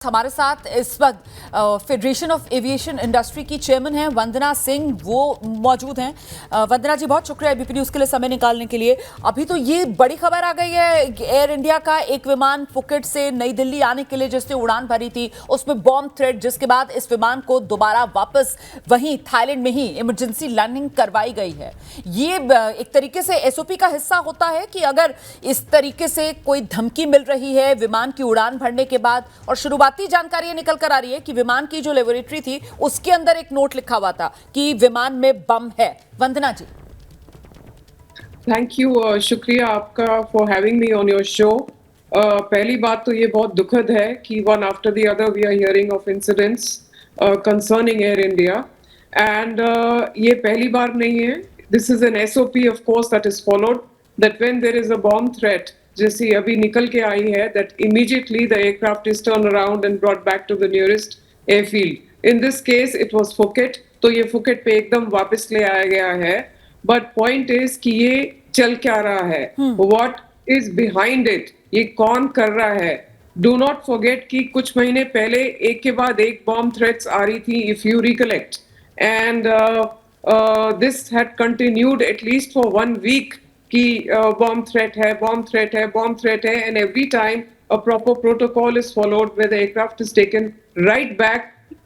हमारे साथ इस वक्त फेडरेशन ऑफ एविएशन इंडस्ट्री की चेयरमैन हैं वंदना सिंह, वो मौजूद हैं। वंदना जी, बहुत शुक्रिया एबीपी न्यूज़ के लिए समय निकालने के लिए। अभी तो ये बड़ी खबर आ गई है, एयर इंडिया का एक विमान फुकेट से नई दिल्ली आने के लिए जिसने उड़ान भरी थी उसमें बॉम्ब थ्रेट, जिसके बाद इस विमान को दोबारा वापस वहीं थाईलैंड में ही इमरजेंसी लैंडिंग करवाई गई है। ये एक तरीके से एसओपी का हिस्सा होता है कि अगर इस तरीके से कोई धमकी मिल रही है विमान की उड़ान भरने के बाद, और शुरुआती जानकारी निकल कर आ रही है कि विमान की जो लेबोरेटरी थी उसके अंदर एक नोट लिखा हुआ था कि विमान में बम है। वंदना जी, थैंक यू, शुक्रिया आपका for having me on your show. पहली बात तो ये बहुत दुखद है कि one after the other we are hearing of incidents concerning air India, and ये पहली बार नहीं है। This is an SOP of course that is followed, that when there is a bomb threat, जैसी अभी निकल के आई है, that immediately the aircraft is turned around and brought back to the nearest airfield. In this case, it was Phuket, तो ये Phuket पे एकदम वापस ले आया गया है। But point is कि ये चल क्या रहा है? What is behind it? ये कौन कर रहा है? Do not forget कि कुछ महीने पहले एक के बाद एक bomb threats आ रही थी, if you recollect, and this had continued at least for 1 week. कि bomb threat है, bomb threat है, bomb threat है, and every time a proper protocol is followed where the aircraft is taken right back.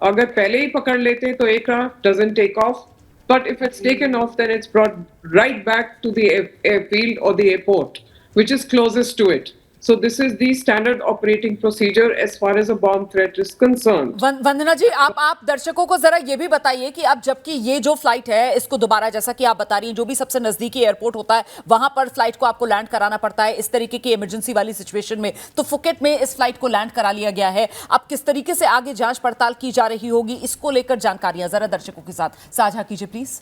अगर पहले ही पकड़ लेते तो aircraft doesn't take off, but if it's taken off then it's brought right back to the airfield or the airport which is closest to it. So this is the standard operating procedure as far as a bomb threat is concerned. वंदना जी, आप दर्शकों को जरा ये भी बताइए कि अब जबकि ये जो फ्लाइट है इसको दोबारा, जैसा कि आप बता रही हैं, जो भी सबसे नजदीकी एयरपोर्ट होता है वहां पर फ्लाइट को आपको लैंड कराना पड़ता है इस तरीके की इमरजेंसी वाली सिचुएशन में, तो फुकेट में इस फ्लाइट को लैंड करा लिया गया है। अब किस तरीके से आगे जांच पड़ताल की जा रही होगी, इसको लेकर जानकारियां जरा दर्शकों के साथ साझा कीजिए प्लीज।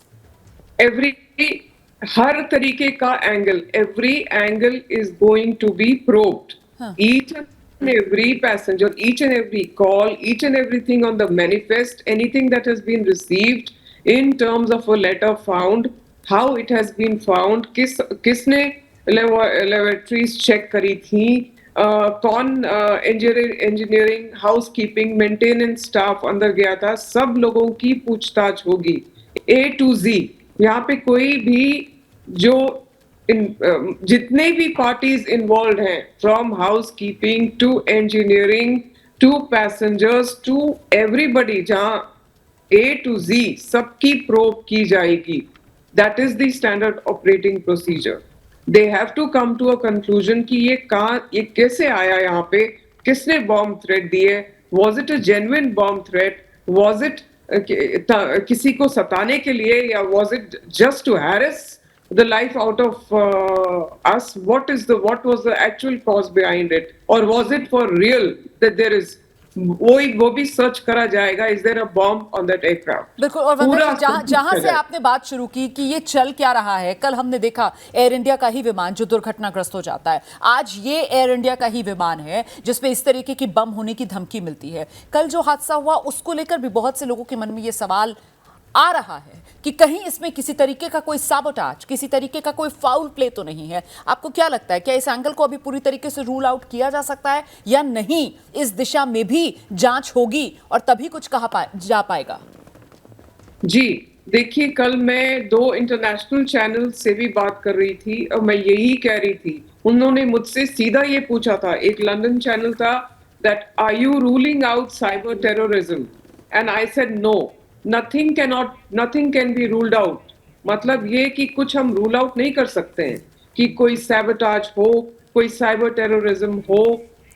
हर तरीके का angle, every angle is going to be probed. Each and every passenger, each and every call, each and everything on the manifest, anything that has been received in terms of a letter found, how it has been found, किसने laboratories check करी थी, कौन engineering, housekeeping, maintenance staff अंदर गया था, सब लोगों की पूछताछ होगी A to Z। यहाँ पे कोई भी जो जितने भी पार्टीज इन्वॉल्व हैं, from housekeeping to engineering to passengers to everybody, जहां A to Z सबकी प्रोब की जाएगी। That is the standard operating procedure. They have to come to a conclusion कि ये कैसे आया, यहाँ पे किसने बॉम्ब थ्रेट दिए, was it a genuine bomb threat, was it किसी को सताने के लिए, या was it just to harass the life out of us? What was the actual cause behind it, or was it for real that there is वो भी search करा जाएगा, is there a bomb on that aircraft? बिल्कुल। और जहां से आपने बात शुरू की कि ये चल क्या रहा है, कल हमने देखा एयर इंडिया का ही विमान जो दुर्घटनाग्रस्त हो जाता है, आज ये एयर इंडिया का ही विमान है जिसमें इस तरीके की बम होने की धमकी मिलती है। कल जो हादसा हुआ उसको लेकर भी बहुत से लोगों के मन में ये सवाल आ रहा है कि कहीं इसमें किसी तरीके का कोई साबोटाज, किसी तरीके का कोई फाउल प्ले तो नहीं है। आपको क्या लगता है, क्या इस एंगल को अभी पूरी तरीके से रूल आउट किया जा सकता है या नहीं, इस दिशा में भी जांच होगी और तभी कुछ कहा जा पाएगा? जी देखिए, कल मैं 2 इंटरनेशनल चैनल से भी बात कर रही थी और मैं यही कह रही थी, उन्होंने मुझसे सीधा ये पूछा था, एक लंदन चैनल था, that are you ruling out cyber terrorism, and I said no, nothing can be ruled out। मतलब ये कि कुछ हम रूल आउट नहीं कर सकते हैं कि कोई सैबोटाज हो, कोई साइबर टेररिज्म हो,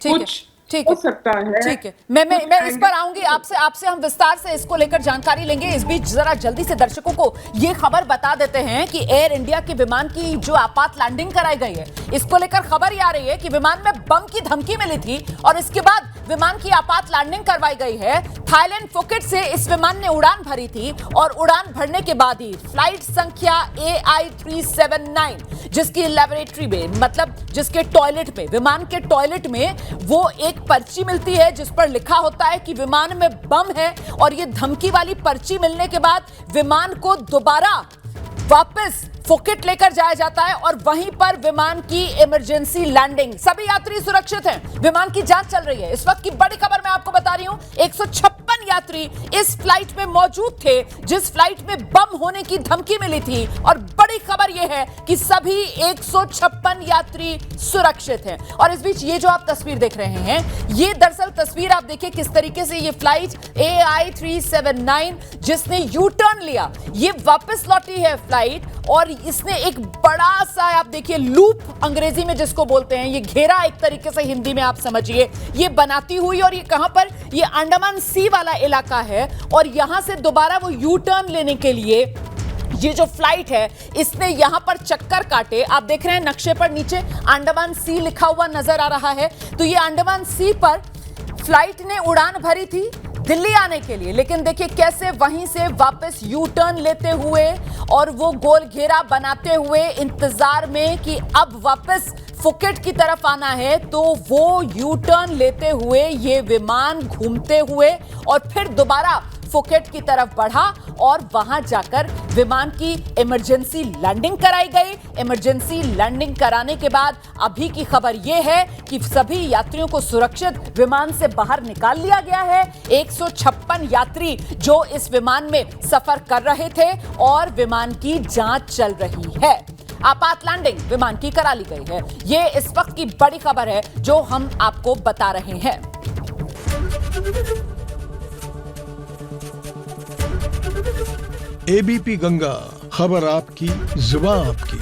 कुछ हो सकता है। ठीक है, मैं इस पर आऊंगी, आपसे हम विस्तार से इसको लेकर जानकारी लेंगे। इस बीच जरा जल्दी से दर्शकों को ये खबर बता देते हैं कि एयर इंडिया के विमान की जो आपात लैंडिंग कराई गई है, इसको लेकर खबर ये आ रही है कि विमान में बम की धमकी मिली थी और इसके बाद विमान की आपात लैंडिंग करवाई गई है। थाईलैंड फुकेट से इस विमान ने उड़ान भरी थी और उड़ान भरने के बाद ही फ्लाइट संख्या AI379, जिसकी लेबोरेटरी में, मतलब जिसके टॉयलेट में, विमान के टॉयलेट में वो एक पर्ची मिलती है जिस पर लिखा होता है कि विमान में बम है, और ये धमकी वाली पर्ची मिलने के बाद विमान को दोबारा वापस फुकेट लेकर जाया जाता है और वहीं पर विमान की इमरजेंसी लैंडिंग। सभी यात्री सुरक्षित हैं, विमान की जांच चल रही है। इस वक्त की बड़ी खबर मैं आपको बता रही हूं, 156 यात्री इस फ्लाइट में मौजूद थे जिस फ्लाइट में बम होने की धमकी मिली थी, और बड़ी खबर यह है कि सभी 156 यात्री सुरक्षित हैं। और इस बीच ये जो आप तस्वीर देख रहे हैं, ये दरअसल तस्वीर आप देखिए किस तरीके से ये फ्लाइट AI379 जिसने यू टर्न लिया, ये वापस लौटी है फ्लाइट, और इसने एक बड़ा सा आप देखिए लूप अंग्रेजी में जिसको बोलते हैं, ये घेरा एक तरीके से हिंदी में आप समझिए, ये बनाती हुई, और ये कहां पर, ये अंडमान सी वाला इलाका है, और यहां से दोबारा वो यू टर्न लेने के लिए ये जो फ्लाइट है इसने यहां पर चक्कर काटे। आप देख रहे हैं नक्शे पर नीचे अंडमान सी लिखा हुआ नजर आ रहा है, तो ये अंडमान सी पर फ्लाइट ने उड़ान भरी थी दिल्ली आने के लिए, लेकिन देखिए कैसे वहीं से वापस यू टर्न लेते हुए और वो गोल घेरा बनाते हुए इंतजार में कि अब वापस फुकेट की तरफ आना है, तो वो यू टर्न लेते हुए ये विमान घूमते हुए और फिर दोबारा फुकेट की तरफ बढ़ा और वहां जाकर विमान की इमरजेंसी लैंडिंग कराई गई। इमरजेंसी लैंडिंग कराने के बाद अभी की खबर यह है कि सभी यात्रियों को सुरक्षित विमान से बाहर निकाल लिया गया है। 156 यात्री जो इस विमान में सफर कर रहे थे और विमान की जांच चल रही है। आपात लैंडिंग विमान की करा ली गई है। ये इस वक्त की बड़ी खबर है जो हम आपको बता रहे हैं। एबीपी गंगा, खबर आपकी, जुबान आपकी।